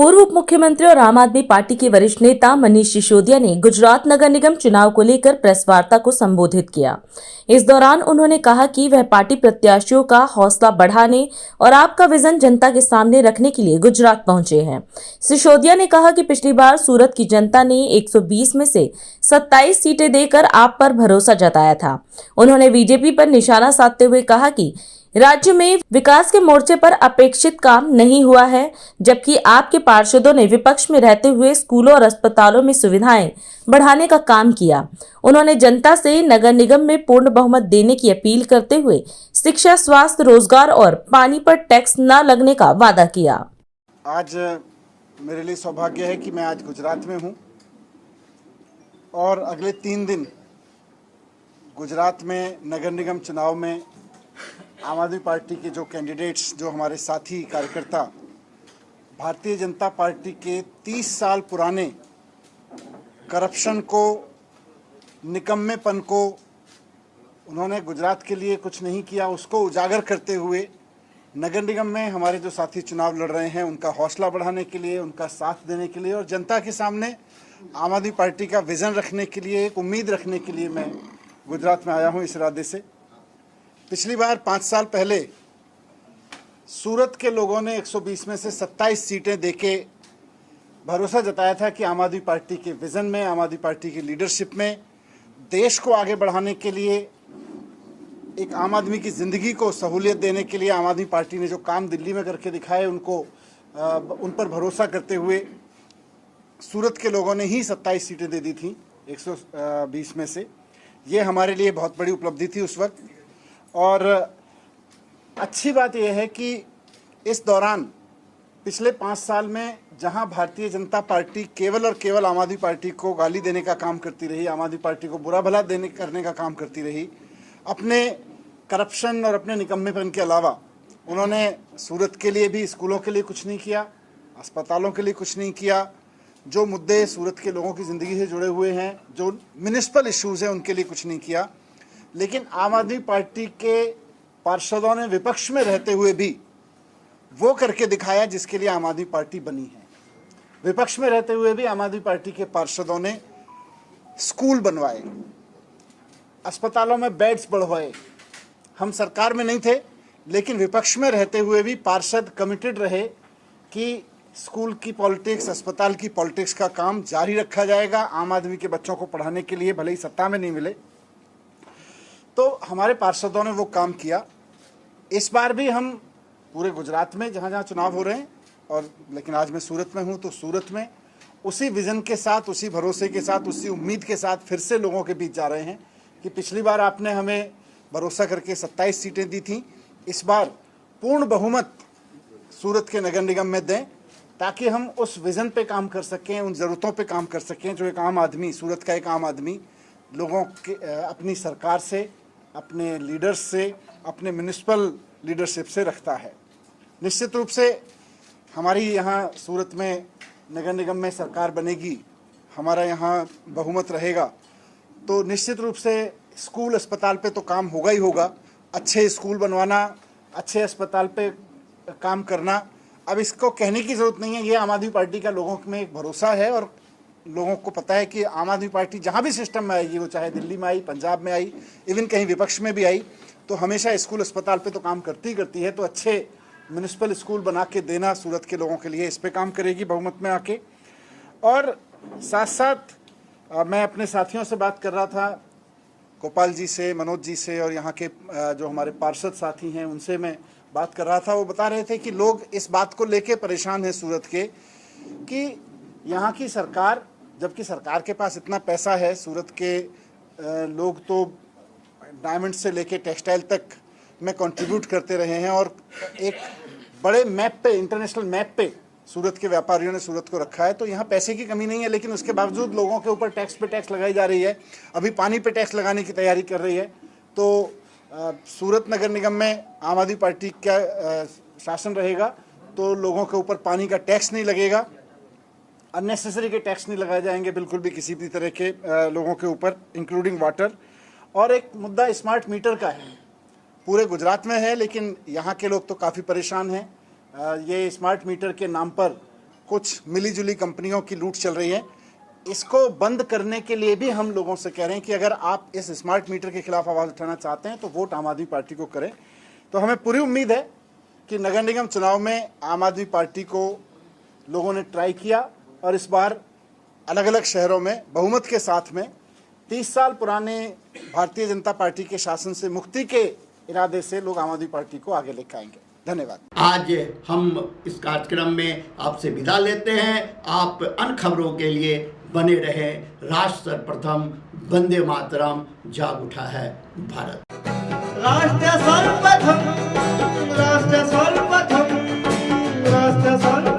पूर्व उप मुख्यमंत्री और आम आदमी पार्टी के वरिष्ठ नेता मनीष सिसोदिया ने गुजरात नगर निगम चुनाव को लेकर प्रेस वार्ता को संबोधित किया। इस दौरान उन्होंने कहा कि वह पार्टी प्रत्याशियों का हौसला बढ़ाने और आपका विजन जनता के सामने रखने के लिए गुजरात पहुंचे हैं। सिसोदिया ने कहा कि पिछली बार सूरत की जनता ने 120 में से 27 सीटें देकर आप पर भरोसा जताया था। उन्होंने बीजेपी पर निशाना साधते हुए कहा कि राज्य में विकास के मोर्चे पर अपेक्षित काम नहीं हुआ है, जबकि आपके पार्षदों ने विपक्ष में रहते हुए स्कूलों और अस्पतालों में सुविधाएं बढ़ाने का काम किया। उन्होंने जनता से नगर निगम में पूर्ण बहुमत देने की अपील करते हुए शिक्षा, स्वास्थ्य, रोजगार और पानी पर टैक्स न लगने का वादा किया। आज मेरे लिए सौभाग्य है कि मैं आज गुजरात में हूं और अगले 3 दिन गुजरात में नगर निगम चुनाव में आम आदमी पार्टी के जो कैंडिडेट्स, जो हमारे साथी कार्यकर्ता, भारतीय जनता पार्टी के 30 साल पुराने करप्शन को, निकम्मेपन को, उन्होंने गुजरात के लिए कुछ नहीं किया, उसको उजागर करते हुए नगर निगम में हमारे जो साथी चुनाव लड़ रहे हैं उनका हौसला बढ़ाने के लिए, उनका साथ देने के लिए और जनता के सामने आम आदमी पार्टी का विज़न रखने के लिए, एक उम्मीद रखने के लिए मैं गुजरात में आया हूं इस इरादे से। पिछली बार 5 साल पहले सूरत के लोगों ने 120 में से 27 सीटें देके भरोसा जताया था कि आम आदमी पार्टी के विज़न में, आम आदमी पार्टी की लीडरशिप में, देश को आगे बढ़ाने के लिए, एक आम आदमी की ज़िंदगी को सहूलियत देने के लिए आम आदमी पार्टी ने जो काम दिल्ली में करके दिखाए उन पर भरोसा करते हुए सूरत के लोगों ने ही 27 सीटें दे दी थी 120 में से। ये हमारे लिए बहुत बड़ी उपलब्धि थी उस वक्त। और अच्छी बात यह है कि इस दौरान पिछले 5 साल में जहां भारतीय जनता पार्टी केवल और केवल आम आदमी पार्टी को गाली देने का काम करती रही, आम आदमी पार्टी को बुरा भला करने का काम करती रही, अपने करप्शन और अपने निकम्मेपन के अलावा उन्होंने सूरत के लिए भी, स्कूलों के लिए कुछ नहीं किया, अस्पतालों के लिए कुछ नहीं किया। जो मुद्दे सूरत के लोगों की ज़िंदगी से जुड़े हुए हैं, जो म्युनिसिपल इश्यूज़ हैं, उनके लिए कुछ नहीं किया। लेकिन आम आदमी पार्टी के पार्षदों ने विपक्ष में रहते हुए भी वो करके दिखाया जिसके लिए आम आदमी पार्टी बनी है। विपक्ष में रहते हुए भी आम आदमी पार्टी के पार्षदों ने स्कूल बनवाए, अस्पतालों में बेड्स बढ़वाए। हम सरकार में नहीं थे, लेकिन विपक्ष में रहते हुए भी पार्षद कमिटेड रहे कि स्कूल की पॉलिटिक्स, अस्पताल की पॉलिटिक्स का काम जारी रखा जाएगा, आम आदमी के बच्चों को पढ़ाने के लिए, भले ही सत्ता में नहीं मिले। तो हमारे पार्षदों ने वो काम किया। इस बार भी हम पूरे गुजरात में जहाँ जहाँ चुनाव हो रहे हैं, और लेकिन आज मैं सूरत में हूँ, तो सूरत में उसी विज़न के साथ, उसी भरोसे के साथ, उसी उम्मीद के साथ फिर से लोगों के बीच जा रहे हैं कि पिछली बार आपने हमें भरोसा करके 27 सीटें दी थी, इस बार पूर्ण बहुमत सूरत के नगर निगम में दें, ताकि हम उस विज़न पे काम कर सकें, उन ज़रूरतों पे काम कर सकें जो एक आम आदमी, सूरत का एक आम आदमी लोगों के अपनी सरकार से, अपने लीडर्स से, अपने म्युनिसिपल लीडरशिप से रखता है। निश्चित रूप से हमारी यहाँ सूरत में नगर निगम में सरकार बनेगी, हमारा यहाँ बहुमत रहेगा, तो निश्चित रूप से स्कूल, अस्पताल पे तो काम होगा ही होगा। अच्छे स्कूल बनवाना, अच्छे अस्पताल पे काम करना, अब इसको कहने की ज़रूरत नहीं है, ये आम आदमी पार्टी का लोगों में एक भरोसा है और लोगों को पता है कि आम आदमी पार्टी जहाँ भी सिस्टम में आएगी, वो चाहे दिल्ली में आई, पंजाब में आई, इवन कहीं विपक्ष में भी आई, तो हमेशा स्कूल, अस्पताल पे तो काम करती है। तो अच्छे म्युनिसिपल स्कूल बना के देना सूरत के लोगों के लिए, इस पे काम करेगी बहुमत में आके। और साथ साथ मैं अपने साथियों से बात कर रहा था, गोपाल जी से, मनोज जी से, और यहाँ के जो हमारे पार्षद साथी हैं उनसे मैं बात कर रहा था। वो बता रहे थे कि लोग इस बात को लेके परेशान हैं सूरत के कि यहाँ की सरकार, जबकि सरकार के पास इतना पैसा है, सूरत के लोग तो डायमंड से लेके टेक्सटाइल तक में कंट्रीब्यूट करते रहे हैं और एक बड़े मैप पे, इंटरनेशनल मैप पे सूरत के व्यापारियों ने सूरत को रखा है। तो यहाँ पैसे की कमी नहीं है, लेकिन उसके बावजूद लोगों के ऊपर टैक्स पे टैक्स लगाई जा रही है। अभी पानी पे टैक्स लगाने की तैयारी कर रही है। तो सूरत नगर निगम में आम आदमी पार्टी का शासन रहेगा तो लोगों के ऊपर पानी का टैक्स नहीं लगेगा, अननेसेसरी के टैक्स नहीं लगाए जाएंगे बिल्कुल भी किसी भी तरह के लोगों के ऊपर, इंक्लूडिंग वाटर। और एक मुद्दा स्मार्ट मीटर का है, पूरे गुजरात में है, लेकिन यहाँ के लोग तो काफ़ी परेशान हैं। ये स्मार्ट मीटर के नाम पर कुछ मिलीजुली कंपनियों की लूट चल रही है, इसको बंद करने के लिए भी हम लोगों से कह रहे हैं कि अगर आप इस स्मार्ट मीटर के खिलाफ आवाज़ उठाना चाहते हैं तो वोट आम आदमी पार्टी को करें। तो हमें पूरी उम्मीद है कि नगर निगम चुनाव में आम आदमी पार्टी को लोगों ने ट्राई किया और इस बार अलग अलग शहरों में बहुमत के साथ में 30 साल पुराने भारतीय जनता पार्टी के शासन से मुक्ति के इरादे से लोग आम आदमी पार्टी को आगे लेकर आएंगे। धन्यवाद। आज हम इस कार्यक्रम में आपसे विदा लेते हैं। आप अन्य खबरों के लिए बने रहें। राष्ट्र सर्वप्रथम, वंदे मातरम, जाग उठा है भारत। राष्ट्र सर्वप्रथम, राष्ट्र सर्वप्रथम, राष्ट्र सर्वप्रथम।